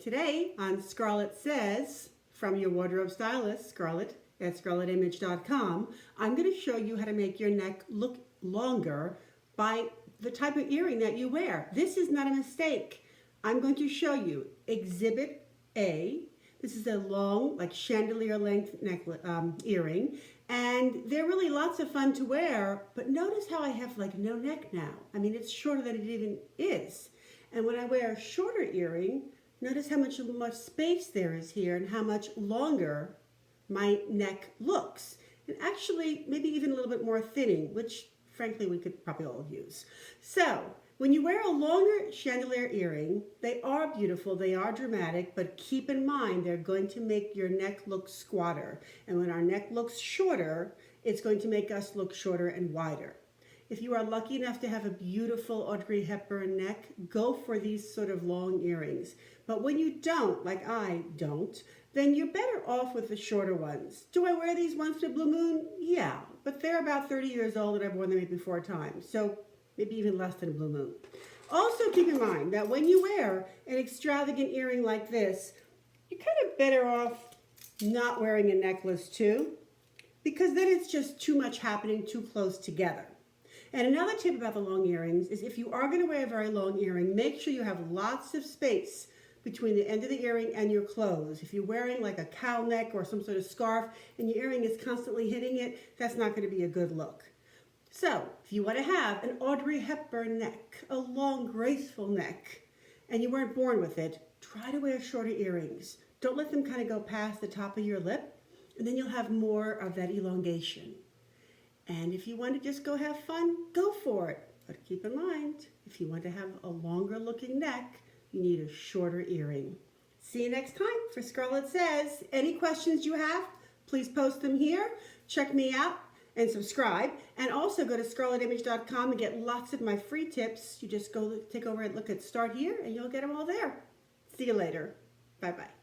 Today on Scarlett Says, from your wardrobe stylist, Scarlett, at scarlettimage.com, I'm going to show you how to make your neck look longer by the type of earring that you wear. This is not a mistake. I'm going to show you Exhibit A. This is a long, like chandelier length earring, and they're really lots of fun to wear, but notice how I have like no neck now. I mean, it's shorter than it even is. And when I wear a shorter earring, notice how much space there is here and how much longer my neck looks. And actually, maybe even a little bit more thinning, which frankly we could probably all use. So, when you wear a longer chandelier earring, they are beautiful, they are dramatic, but keep in mind they're going to make your neck look squatter. And when our neck looks shorter, it's going to make us look shorter and wider. If you are lucky enough to have a beautiful Audrey Hepburn neck, go for these sort of long earrings. But when you don't, like I don't, then you're better off with the shorter ones. Do I wear these once in a blue moon? Yeah, but they're about 30 years old and I've worn them maybe 4 times. So maybe even less than a blue moon. Also keep in mind that when you wear an extravagant earring like this, you're kind of better off not wearing a necklace too, because then it's just too much happening too close together. And another tip about the long earrings is if you are going to wear a very long earring, make sure you have lots of space between the end of the earring and your clothes. If you're wearing like a cowl neck or some sort of scarf and your earring is constantly hitting it, that's not going to be a good look. So, if you want to have an Audrey Hepburn neck, a long, graceful neck, and you weren't born with it, try to wear shorter earrings. Don't let them kind of go past the top of your lip, and then you'll have more of that elongation. And if you want to just go have fun, go for it. But keep in mind, if you want to have a longer looking neck, you need a shorter earring. See you next time for Scarlett Says. Any questions you have, please post them here. Check me out and subscribe. And also go to scarlettimage.com and get lots of my free tips. You just go take over and look at Start Here and you'll get them all there. See you later. Bye-bye.